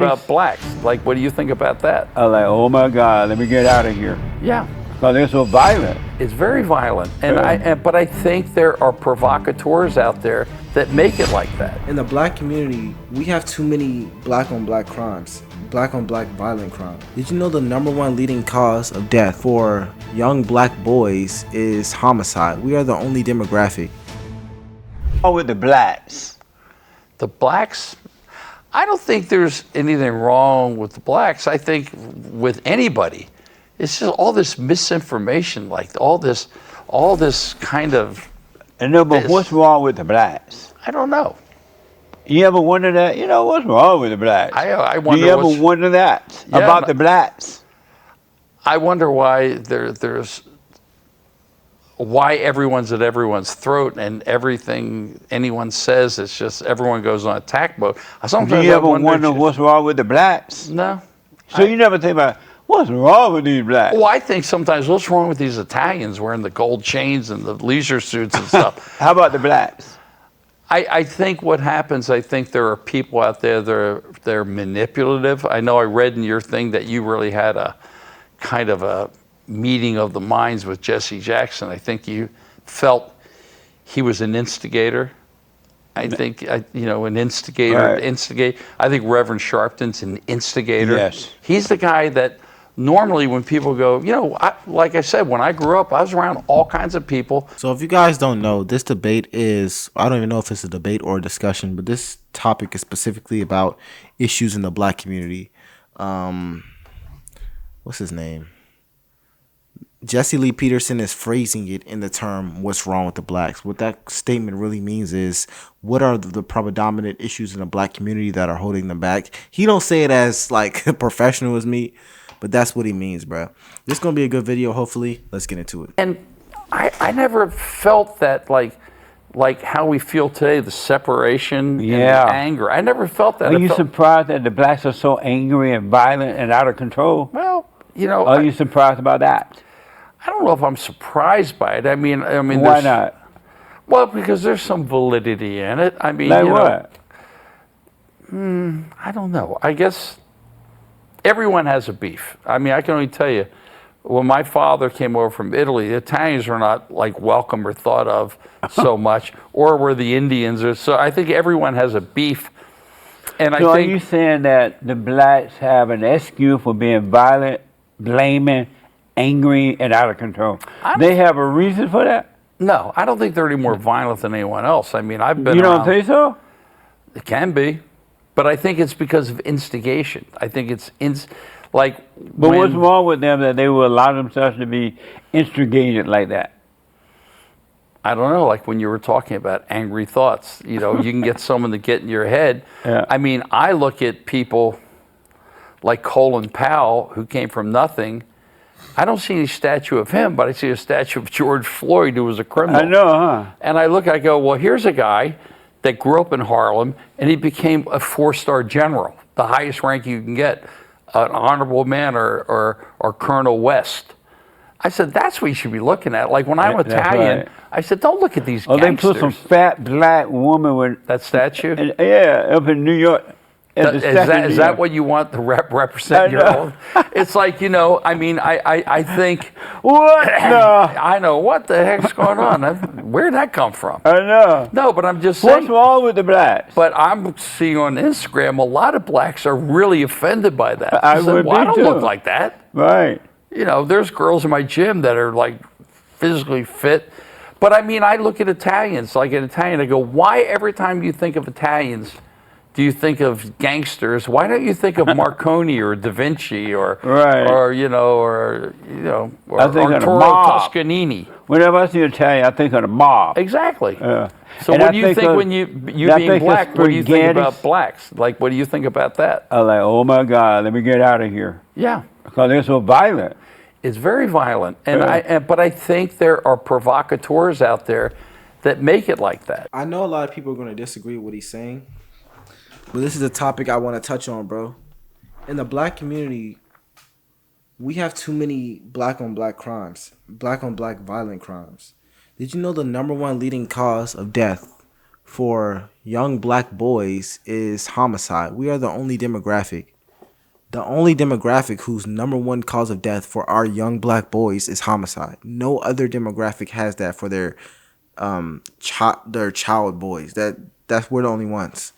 about blacks? Like, what do you think about that? I'm like, oh my God, let me get out of here. Yeah. Because they're so violent. It's very violent, but I think there are provocateurs out there that make it like that. In the black community, we have too many black on black crimes, black on black violent crime. Did you know the #1 leading cause of death for young black boys is homicide? We are the only demographic. Oh, with the blacks. The blacks, I don't think there's anything wrong with the blacks. I think with anybody. It's just all this misinformation, like all this kind of. I know, but what's wrong with the blacks? I don't know. You ever wonder that? You know, what's wrong with the blacks? I wonder. Do you ever wonder that about the blacks? I wonder why there's why everyone's at everyone's throat and everything anyone says, it's just everyone goes on attack mode. Do you ever wonder what's wrong with the blacks? No. So you never think about what's wrong with these blacks? Well, I think sometimes what's wrong with these Italians wearing the gold chains and the leisure suits and stuff. How about the blacks? I think what happens, I think there are people out there they're manipulative. I know I read in your thing that you really had a kind of a meeting of the minds with Jesse Jackson. I think you felt he was an instigator. I think, an instigator, instigate. I think Reverend Sharpton's an instigator. Yes. He's the guy that normally when people go, like I said, when I grew up, I was around all kinds of people. So if you guys don't know, this debate is, I don't even know if it's a debate or a discussion, but this topic is specifically about issues in the black community. What's his name? Jesse Lee Peterson is phrasing it in the term, what's wrong with the blacks? What that statement really means is, what are the predominant issues in the black community that are holding them back? He don't say it as like professional as me, but that's what he means, bro. This is going to be a good video, hopefully. Let's get into it. And I never felt that like how we feel today, the separation and the anger. I never felt that. Are you surprised that the blacks are so angry and violent and out of control? Well, Are you surprised about that? I don't know if I'm surprised by it. I mean, why not? Well, because there's some validity in it. I mean, like what? I don't know. I guess everyone has a beef. I mean, I can only tell you, when my father came over from Italy, the Italians were not like welcome or thought of so much, or were the Indians. So I think everyone has a beef. And so are you saying that the blacks have an excuse for being violent, blaming, angry, and out of control? They have a reason for that? No, I don't think they're any more violent than anyone else. I mean, I've been. You don't think so? It can be, but I think it's because of instigation. I think it's But what's wrong with them that they will allow themselves to be instigated like that? I don't know, like when you were talking about angry thoughts, you can get someone to get in your head. Yeah. I mean, I look at people like Colin Powell, who came from nothing. I don't see any statue of him, but I see a statue of George Floyd, who was a criminal. I know, huh? And I go, well, here's a guy that grew up in Harlem, and he became a 4-star general, the highest rank you can get, an honorable man or Colonel West. I said, that's what you should be looking at. Like when I'm Italian, right. I said, don't look at these gangsters. They put some fat black woman with that statue? Up in New York. Is that what you want to represent your own? It's like, I mean, I think. What? No. I know. What the heck's going on? Where'd that come from? I know. No, but I'm just saying. What's wrong with the blacks? But I'm seeing on Instagram, a lot of blacks are really offended by that. I don't look like that. Right. There's girls in my gym that are like physically fit. But I mean, I look at Italians, like an Italian, I go, why every time you think of Italians, do you think of gangsters? Why don't you think of Marconi or Da Vinci or Arturo Toscanini? Whenever I see Italian, I think of the mob. Exactly. Yeah. So what do you think when you being black? What do you think about blacks? Like, what do you think about that? I'm like, oh my God, let me get out of here. Yeah. Because they're so violent. It's very violent, but I think there are provocateurs out there that make it like that. I know a lot of people are going to disagree with what he's saying, but this is a topic I want to touch on, bro. In the black community, we have too many black on black crimes, black on black violent crimes. Did you know the #1 leading cause of death for young black boys is homicide. We are the only demographic. The only demographic whose number one cause of death for our young black boys is homicide. No other demographic has that for their child boys. That's we're the only ones.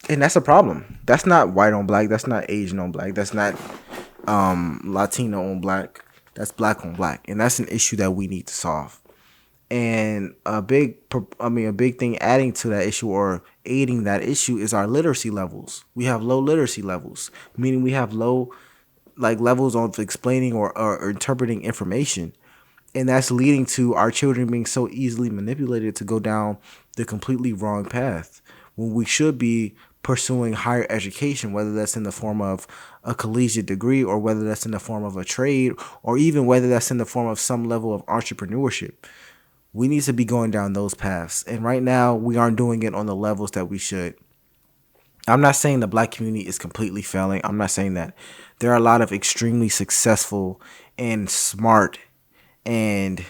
And that's a problem. That's not white on black. That's not Asian on black. That's not Latino on black. That's black on black. And that's an issue that we need to solve. And a big thing adding to that issue or aiding that issue is our literacy levels. We have low literacy levels, meaning we have low levels of explaining or interpreting information. And that's leading to our children being so easily manipulated to go down the completely wrong path when we should be pursuing higher education, whether that's in the form of a collegiate degree or whether that's in the form of a trade or even whether that's in the form of some level of entrepreneurship. We need to be going down those paths. And right now, we aren't doing it on the levels that we should. I'm not saying the black community is completely failing. I'm not saying that. There are a lot of extremely successful and smart and,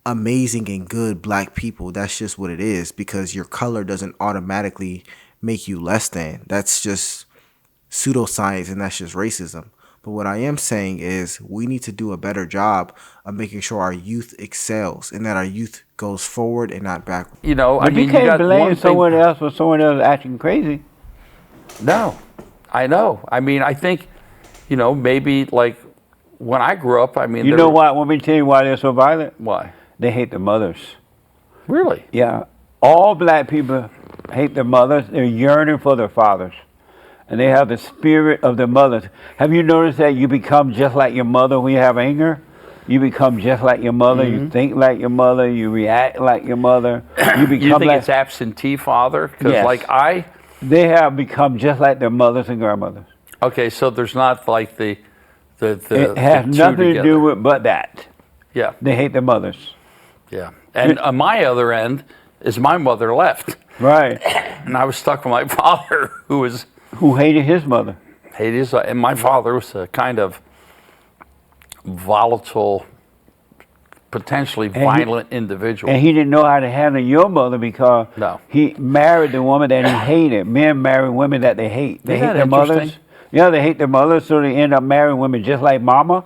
amazing and good black people. That's just what it is, because your color doesn't automatically make you less than. That's just pseudoscience, and that's just racism. But what I am saying is we need to do a better job of making sure our youth excels and that our youth goes forward and not backward. But you can't blame someone else for someone else acting crazy. No, I know. I mean, I think, maybe like when I grew up, I mean. You know why? Want me to tell you why they're so violent? Why? They hate their mothers. Really? Yeah. All black people hate their mothers. They're yearning for their fathers. And they have the spirit of their mothers. Have you noticed that you become just like your mother when you have anger? You become just like your mother. Mm-hmm. You think like your mother. You react like your mother. You become you think it's absentee father? Because yes. They have become just like their mothers and grandmothers. Okay, so there's not like the it has nothing to do with but that. Yeah. They hate their mothers. Yeah. And on my other end is my mother left. Right. And I was stuck with my father who hated his mother. And my father was a kind of volatile, potentially violent individual. And he didn't know how to handle your mother because he married the woman that he hated. Men marry women that they hate. They hate their mothers. Yeah, they hate their mothers, so they end up marrying women just like mama.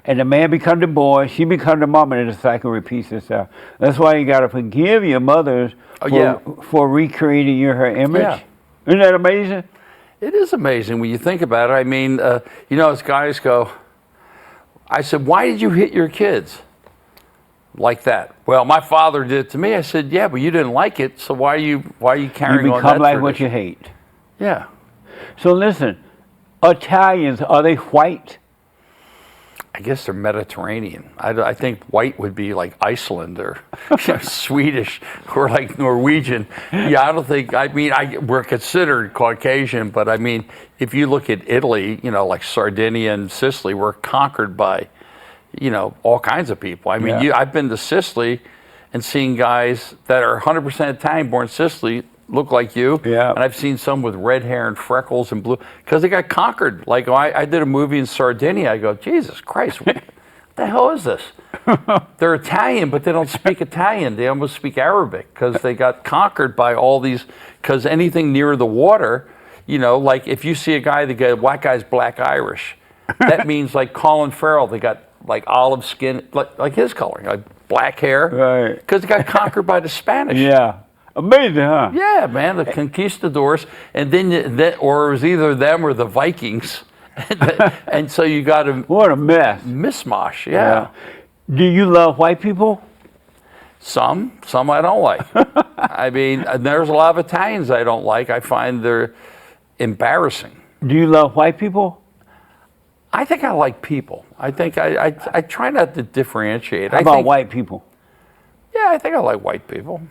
And the man become the boy, she become the mama, and the cycle repeats itself. That's why you got to forgive your mothers for recreating her image. Yeah. Isn't that amazing? It is amazing when you think about it. I mean, as guys go, I said, why did you hit your kids like that? Well, my father did it to me. I said, yeah, but you didn't like it, so why are you carrying on that tradition? You become like what you hate. Yeah. So listen, Italians, are they white? I guess they're Mediterranean. I think white would be like Iceland or Swedish or like Norwegian. Yeah, I don't think, we're considered Caucasian, but I mean, if you look at Italy, like Sardinia and Sicily, we're conquered by, all kinds of people. I mean, I've been to Sicily and seen guys that are 100% Italian born in Sicily look like you. Yeah. And I've seen some with red hair and freckles and blue because they got conquered. Like I did a movie in Sardinia. I go, Jesus Christ, what the hell is this? They're Italian, but they don't speak Italian. They almost speak Arabic because they got conquered by all these. Because anything near the water, like if you see a guy, white guy's black Irish, that means like Colin Farrell. They got like olive skin, like his color, like black hair, right? Because they got conquered by the Spanish. Yeah. Amazing, huh? Yeah, man, the conquistadors, and then or it was either them or the Vikings, and so you got a what a mess, mishmash. Yeah. Do you love white people? Some I don't like. I mean, there's a lot of Italians I don't like. I find they're embarrassing. Do you love white people? I think I like people. I think I try not to differentiate. How about white people? Yeah, I think I like white people.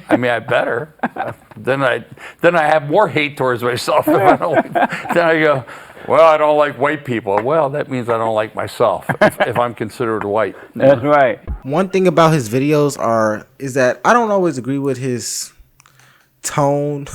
I mean, I better. Then I have more hate towards myself. If I don't like, then I go, well, I don't like white people. Well, that means I don't like myself if I'm considered white. That's right. One thing about his videos is that I don't always agree with his tone.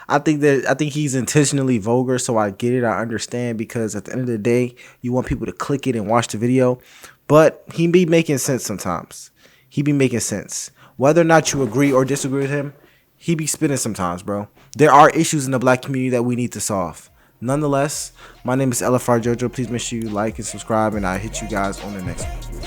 I think he's intentionally vulgar, so I get it. I understand because at the end of the day, you want people to click it and watch the video. But he be making sense sometimes. He be making sense. whether or not you agree or disagree with him, he be spinning sometimes, bro. There are issues in the black community that we need to solve. Nonetheless, my name is LFR Jojo. Please make sure you like and subscribe, and I'll hit you guys on the next one.